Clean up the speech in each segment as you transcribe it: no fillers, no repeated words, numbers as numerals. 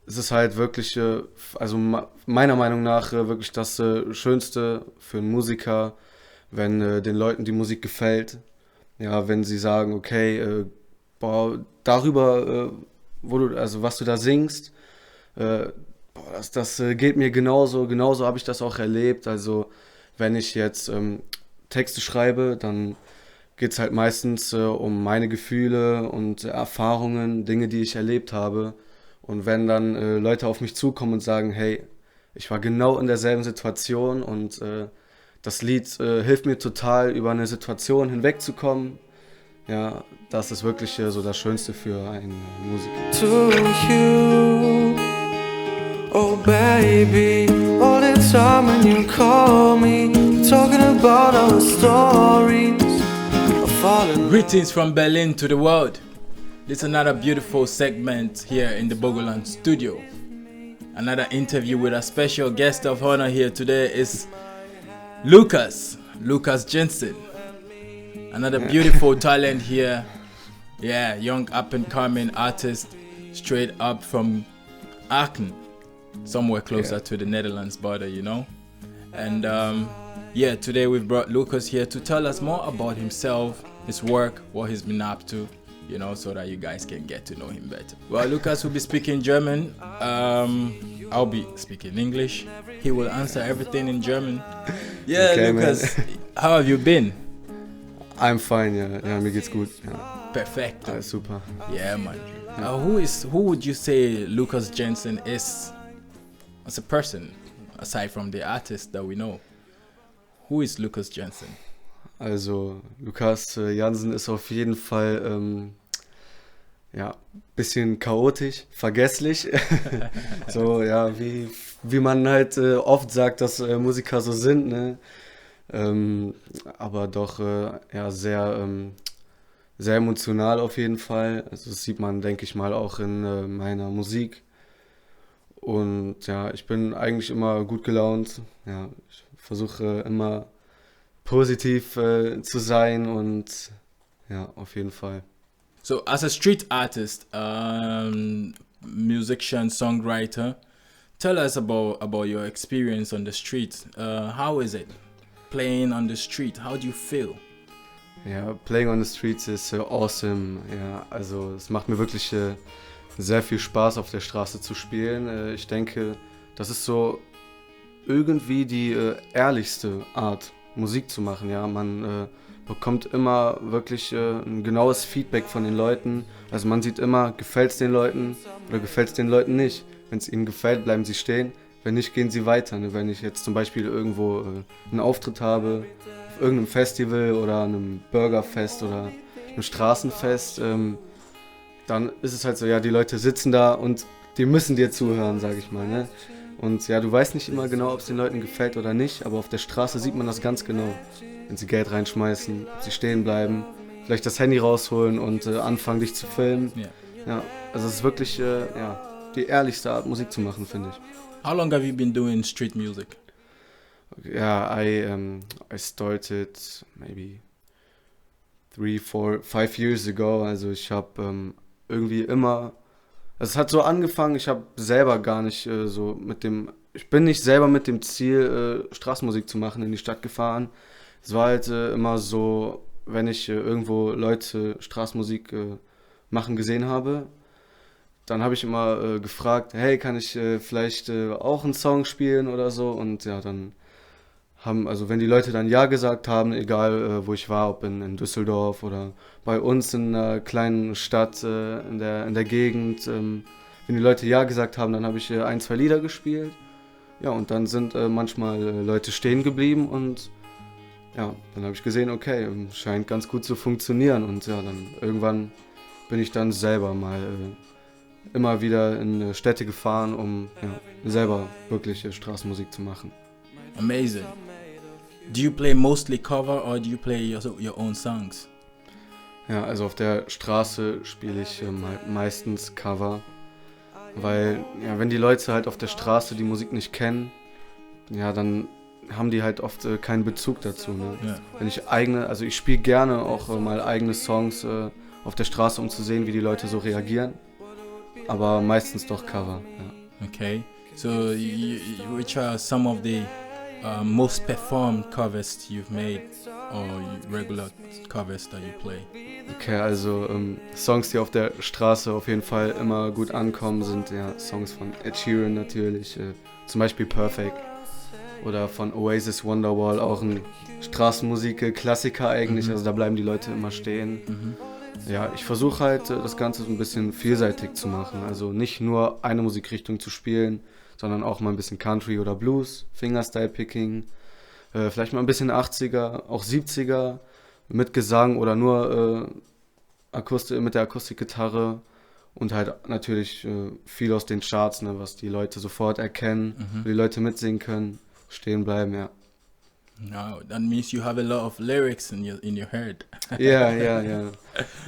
es ist halt wirklich, also meiner Meinung nach wirklich das Schönste für einen Musiker, wenn den Leuten die Musik gefällt. Ja, wenn sie sagen, okay, boah, darüber, also was du da singst, boah, das geht mir genauso habe ich das auch erlebt. Also wenn ich jetzt Texte schreibe, dann geht es halt meistens um meine Gefühle und Erfahrungen, Dinge, die ich erlebt habe. Und wenn dann Leute auf mich zukommen und sagen, hey, ich war genau in derselben Situation und das Lied hilft mir total, über eine Situation hinwegzukommen, ja, das ist wirklich so das Schönste für einen Musiker. To you, oh baby, all the time when you call me, talking about our stories of falling. Greetings from Berlin to the world. This is another beautiful segment here in the Bogolan studio. Another interview with a special guest of honor here today is Lukas Jansen. Another beautiful talent here. Yeah, young up and coming artist straight up from Aachen, somewhere closer to the Netherlands border, you know. And today we've brought Lukas here to tell us more about himself, his work, what he's been up to, you know, so that you guys can get to know him better. Well, Lukas will be speaking German. I'll be speaking English. He will answer everything in German. Yeah, okay, Lukas, how have you been? I'm fine, ja, mir geht's gut. Ja. Perfect. Alles super. Yeah, man. Who would you say Lukas Jansen is as a person, aside from the artist that we know? Who is Lukas Jansen? Also, Lukas Jansen ist auf jeden Fall bisschen chaotisch, vergesslich. So, ja, wie man halt oft sagt, dass Musiker so sind, ne? Aber doch sehr emotional auf jeden Fall. Also das sieht man, denke ich mal, auch in meiner Musik. Und ja, ich bin eigentlich immer gut gelaunt. Ja, ich versuche immer positiv zu sein und ja, auf jeden Fall. So, as a street artist, musician, songwriter, tell us about your experience on the street. How is it? Playing on the street, how do you feel? Ja, playing on the streets is awesome. Ja, also es macht mir wirklich sehr viel Spaß, auf der Straße zu spielen. Ich denke, das ist so irgendwie die ehrlichste Art, Musik zu machen. Ja, man bekommt immer wirklich ein genaues Feedback von den Leuten. Also man sieht immer, gefällt es den Leuten oder gefällt es den Leuten nicht. Wenn es ihnen gefällt, bleiben sie stehen. Wenn nicht, gehen sie weiter. Ne? Wenn ich jetzt zum Beispiel irgendwo einen Auftritt habe, auf irgendeinem Festival oder einem Burgerfest oder einem Straßenfest, dann ist es halt so, ja, die Leute sitzen da und die müssen dir zuhören, sag ich mal. Ne? Und ja, du weißt nicht immer genau, ob es den Leuten gefällt oder nicht, aber auf der Straße sieht man das ganz genau. Wenn sie Geld reinschmeißen, ob sie stehen bleiben, vielleicht das Handy rausholen und anfangen, dich zu filmen. Yeah. Ja, also es ist wirklich die ehrlichste Art, Musik zu machen, finde ich. How long have you been doing street music? Yeah, I started maybe 3, 4, 5 years ago. Also ich habe irgendwie immer, also es hat so angefangen, ich habe selber gar nicht ich bin nicht selber mit dem Ziel, Straßenmusik zu machen, in die Stadt gefahren. Es war halt immer so, wenn ich irgendwo Leute Straßenmusik machen gesehen habe, dann habe ich immer gefragt, hey, kann ich vielleicht auch einen Song spielen oder so? Und ja, dann wenn die Leute dann Ja gesagt haben, egal wo ich war, ob in Düsseldorf oder bei uns in einer kleinen Stadt in der Gegend, wenn die Leute Ja gesagt haben, dann habe ich 1, 2 Lieder gespielt. Ja, und dann sind manchmal Leute stehen geblieben und ja, dann habe ich gesehen, okay, scheint ganz gut zu funktionieren. Und ja, dann irgendwann bin ich dann selber mal immer wieder in Städte gefahren, um selber wirklich Straßenmusik zu machen. Amazing. Do you play mostly cover or do you play your own songs? Ja, also auf der Straße spiele ich meistens Cover, weil ja, wenn die Leute halt auf der Straße die Musik nicht kennen, ja, dann haben die halt oft keinen Bezug dazu. Ne? Ja. Wenn ich spiele gerne auch mal eigene Songs auf der Straße, um zu sehen, wie die Leute so reagieren. aber meistens doch Cover. Ja. Okay, so which are some of the most performed covers you've made or regular covers that you play? Okay, also Songs, die auf der Straße auf jeden Fall immer gut ankommen, sind ja Songs von Ed Sheeran natürlich, zum Beispiel Perfect oder von Oasis Wonderwall, auch ein Straßenmusik-Klassiker eigentlich, also da bleiben die Leute immer stehen. Ja, ich versuche halt das Ganze so ein bisschen vielseitig zu machen, also nicht nur eine Musikrichtung zu spielen, sondern auch mal ein bisschen Country oder Blues, Fingerstyle-Picking, vielleicht mal ein bisschen 80er, auch 70er mit Gesang oder nur mit der Akustikgitarre und halt natürlich viel aus den Charts, ne, was die Leute sofort erkennen, wo die Leute mitsingen können, stehen bleiben, ja. No, that means you have a lot of lyrics in your head. Ja.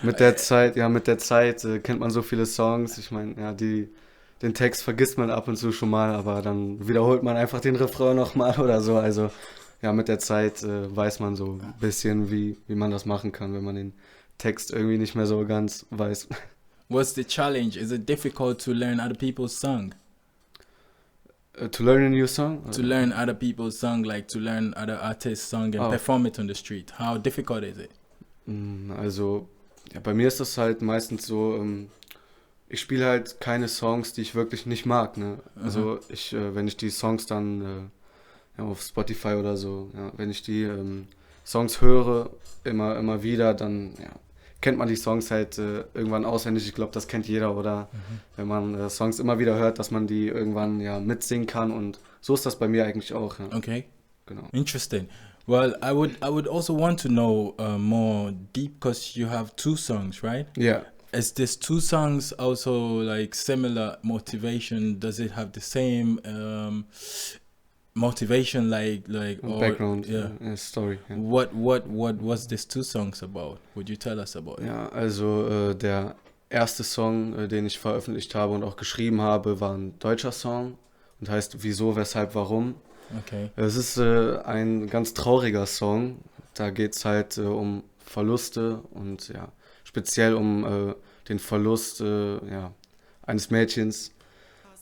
Mit der Zeit kennt man so viele Songs. Ich meine, ja, den Text vergisst man ab und zu schon mal, aber dann wiederholt man einfach den Refrain nochmal oder so. Also ja, mit der Zeit weiß man so ein bisschen, wie man das machen kann, wenn man den Text irgendwie nicht mehr so ganz weiß. What's the challenge? Is it difficult to learn other people's song? To learn a new song? To learn other people's song, like to learn other artists' song and perform it on the street. How difficult is it? Also, ja, bei mir ist das halt meistens so, ich spiele halt keine Songs, die ich wirklich nicht mag, ne? Also wenn ich die Songs dann auf Spotify oder so, ja, wenn ich die Songs höre, immer wieder, dann kennt man die Songs halt irgendwann auswendig. Ich glaube, das kennt jeder, oder wenn man Songs immer wieder hört, dass man die irgendwann mitsingen kann, und so ist das bei mir eigentlich auch. Ja. Okay. Genau. Interesting. Well, I would also want to know more deep, because you have 2 songs, right? Yeah. Is this 2 songs also like similar motivation? Does it have the same motivation, like or background story? Yeah. What was this 2 songs about? Would you tell us about it? Ja, also der erste Song, den ich veröffentlicht habe und auch geschrieben habe, war ein deutscher Song und heißt Wieso, Weshalb, Warum. Okay. Es ist ein ganz trauriger Song. Da geht es halt um Verluste und speziell um den Verlust eines Mädchens.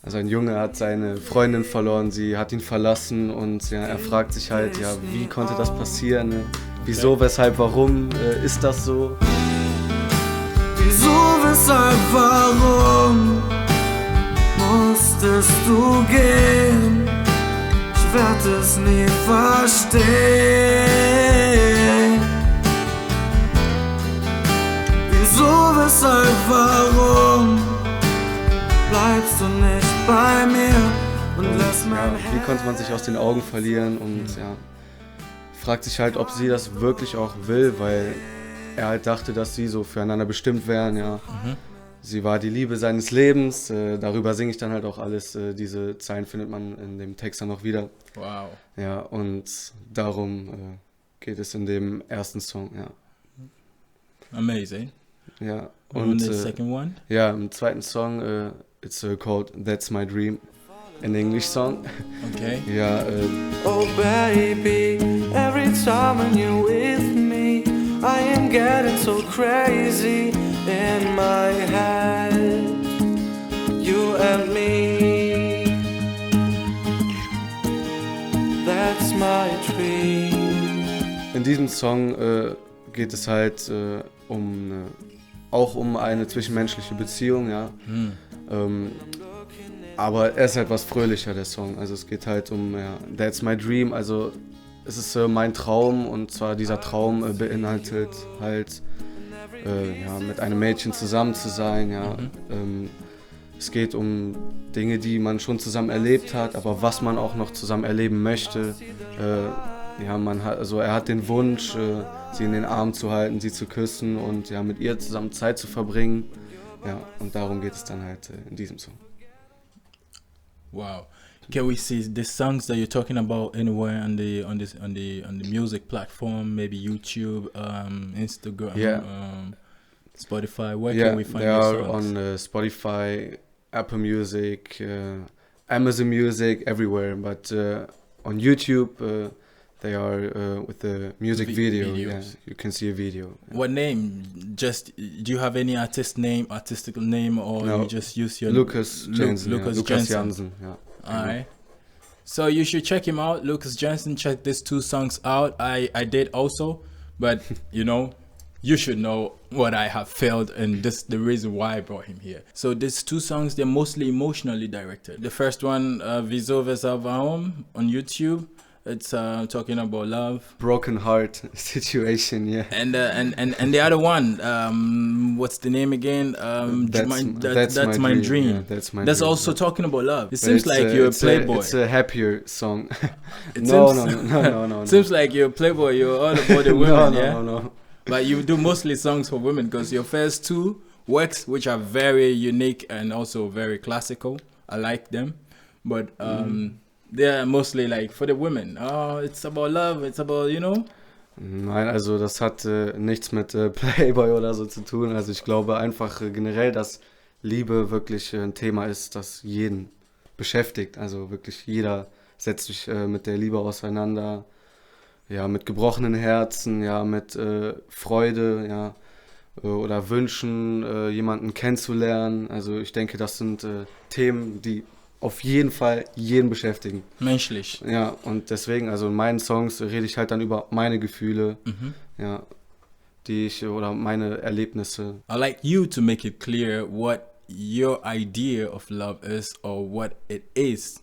Also ein Junge hat seine Freundin verloren, sie hat ihn verlassen, und er fragt sich halt, wie konnte das passieren? Ne? Wieso, weshalb, warum ist das so? Wieso, weshalb, warum musstest du gehen? Ich werd es nie verstehen. Wieso, weshalb, warum bleibst du nicht bei mir und lass mein Herz. Wie konnte man sich aus den Augen verlieren, und fragt sich halt, ob sie das wirklich auch will, weil er halt dachte, dass sie so füreinander bestimmt wären, Sie war die Liebe seines Lebens, darüber singe ich dann halt auch alles, diese Zeilen findet man in dem Text dann noch wieder. Wow. Ja, und darum geht es in dem ersten Song, Amazing. Ja, Und the second one? Ja, im zweiten Song, it's called That's My Dream, an English song. Okay. Ja, Oh baby, every time when you're with me, I am getting so crazy in my head, you and me, that's my dream. in diesem Song geht es halt auch um eine zwischenmenschliche Beziehung, aber er ist halt was fröhlicher, der Song. Also es geht halt um That's My Dream, also es ist mein Traum, und zwar dieser Traum beinhaltet halt mit einem Mädchen zusammen zu sein, es geht um Dinge, die man schon zusammen erlebt hat, aber was man auch noch zusammen erleben möchte. Er hat den Wunsch, sie in den Arm zu halten, sie zu küssen und mit ihr zusammen Zeit zu verbringen. Ja, und darum geht es dann halt in diesem Song. Wow. Can we see the songs that you're talking about anywhere on the music platform, maybe YouTube, Instagram, Spotify? Where can we find they these are songs? on Spotify, Apple Music, Amazon Music, everywhere. But on YouTube, they are with the music video. Videos. Yeah, you can see a video. What name? Just do you have any artistical name, or No, you just use your Lukas Jansen. Lukas Lukas Jansen. Jansen. Yeah. Alright. So you should check him out, Lukas Jansen. Check these 2 songs out. I did also, but you should know what I have felt, and this the reason why I brought him here. So these 2 songs, they're mostly emotionally directed. The first one, Wieso Weshalb Warum, on YouTube. It's talking about love. Broken heart situation. Yeah. And the other one, what's the name again? That's my dream. Yeah, that's my That's dream. also talking about love. It But seems like you're a playboy. It's a happier song. No. No. Seems like you're a playboy. You're all about the women, yeah. No. But you do mostly songs for women, because your first 2 works, which are very unique and also very classical. I like them, but they're mostly like for the women. Oh, it's about love. It's about Nein, also das hat nichts mit Playboy oder so zu tun. Also ich glaube einfach generell, dass Liebe wirklich ein Thema ist, das jeden beschäftigt. Also wirklich jeder setzt sich mit der Liebe auseinander. Ja, mit gebrochenen Herzen, ja, mit Freude, ja, oder Wünschen, jemanden kennenzulernen. Also ich denke, das sind Themen, die auf jeden Fall jeden beschäftigen. menschlich. Ja, und deswegen, also in meinen Songs rede ich halt dann über meine Gefühle, ja, oder meine Erlebnisse. I like you to make it clear what your idea of love is, or what it is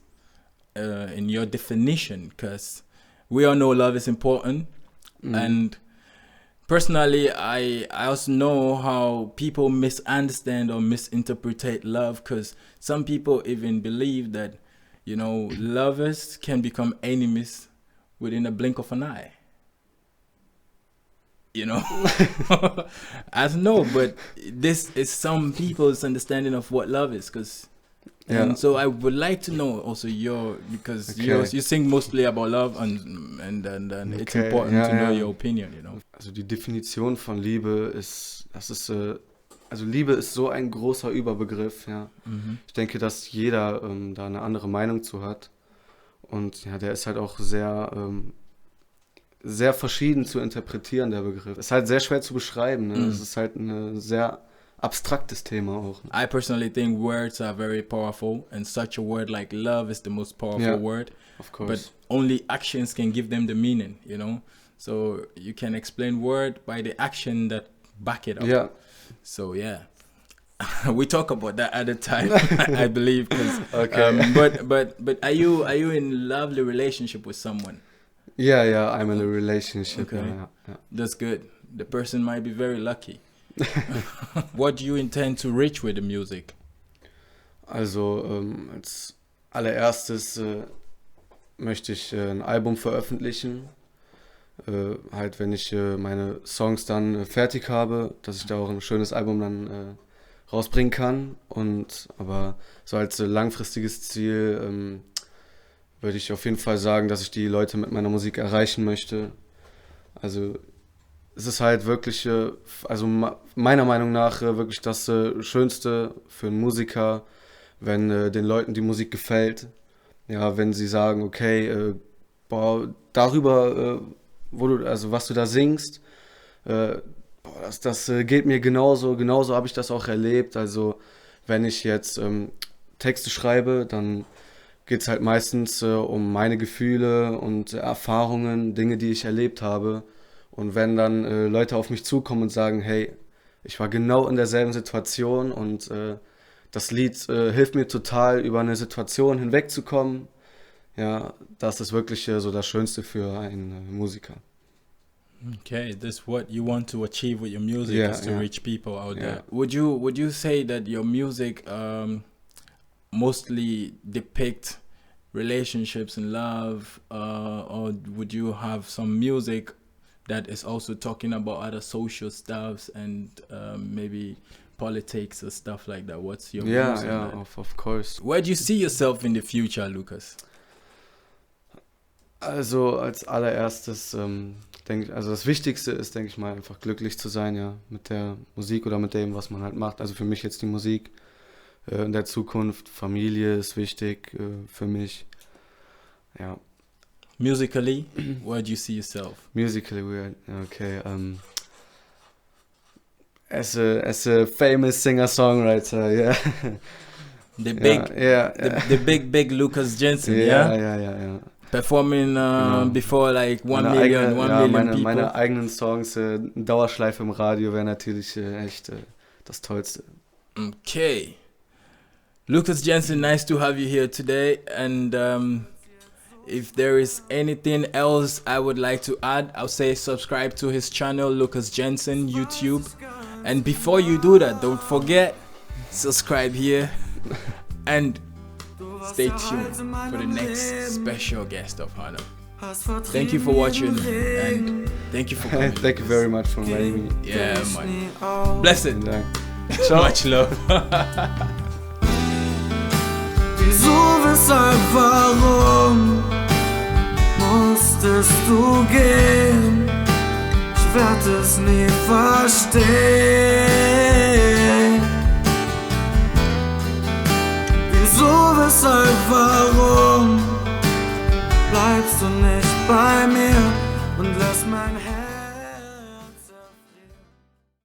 in your definition, because we all know love is important. And personally, I also know how people misunderstand or misinterpret love, because some people even believe that, lovers can become enemies within a blink of an eye. I don't know, but this is some people's understanding of what love is, because and so I would like to know also because you sing mostly about love, and it's important to know your opinion, Also die Definition von Liebe ist, also Liebe ist so ein großer Überbegriff, ja. Ich denke, dass jeder da eine andere Meinung zu hat, und ja, der ist halt auch sehr verschieden zu interpretieren, der Begriff. Ist halt sehr schwer zu beschreiben, ne? Es ist halt ein sehr abstraktes Thema auch. I personally think words are very powerful, and such a word like love is the most powerful word. Of course. But only actions can give them the meaning, So you can explain word by the action that back it up. Yeah. So yeah, we talk about that at a time, I believe. Okay. But are you in lovely relationship with someone? Yeah, I'm in a relationship. Okay. Yeah. That's good. The person might be very lucky. What do you intend to reach with the music? Also als allererstes möchte ich ein Album veröffentlichen. Halt, wenn ich meine Songs dann fertig habe, dass ich da auch ein schönes Album dann rausbringen kann. Aber so als langfristiges Ziel würde ich auf jeden Fall sagen, dass ich die Leute mit meiner Musik erreichen möchte. Also es ist halt wirklich, also meiner Meinung nach wirklich das Schönste für einen Musiker, wenn den Leuten die Musik gefällt. Ja, wenn sie sagen, okay, darüber, was du da singst, das geht mir genauso habe ich das auch erlebt. Also wenn ich jetzt Texte schreibe, dann geht es halt meistens um meine Gefühle und Erfahrungen, Dinge, die ich erlebt habe. Und wenn dann Leute auf mich zukommen und sagen, hey, ich war genau in derselben Situation, und das Lied hilft mir total, über eine Situation hinwegzukommen, ja, das ist wirklich so das Schönste für einen Musiker. Okay, that's what you want to achieve with your music, Yeah, is to yeah. reach people out Yeah. there. Would you say that your music mostly depict relationships and love, or would you have some music that is also talking about other social stuffs and maybe politics or stuff like that? What's your views on that? Of course. Where do you see yourself in the future, Lukas? Also als allererstes denke ich, also das Wichtigste ist, denke ich mal, einfach glücklich zu sein, ja, mit der Musik oder mit dem, was man halt macht. Also für mich jetzt die Musik. In der Zukunft, Familie ist wichtig für mich. Ja. Musically, where do you see yourself? Musically, okay. As a famous singer-songwriter, yeah. The big, yeah. the big Lukas Jansen, Yeah. Performing before like 1 million people. Meine eigenen Songs, Dauerschleife im Radio wäre natürlich echt das Tollste. Okay. Lukas Jansen, nice to have you here today. And if there is anything else I would like to add, I'll say subscribe to his channel, Lukas Jansen, YouTube. And before you do that, don't forget, subscribe here and stay tuned for the next special guest of honor. Thank you for watching and thank you for coming. Thank you very much for inviting me. Yeah, man. Blessed. Ciao. Much love. Wieso, weshalb, warum musstest du gehen? Ich werd es nie verstehen. Wieso, weshalb, warum bleibst du nicht bei mir und lässt mein Herz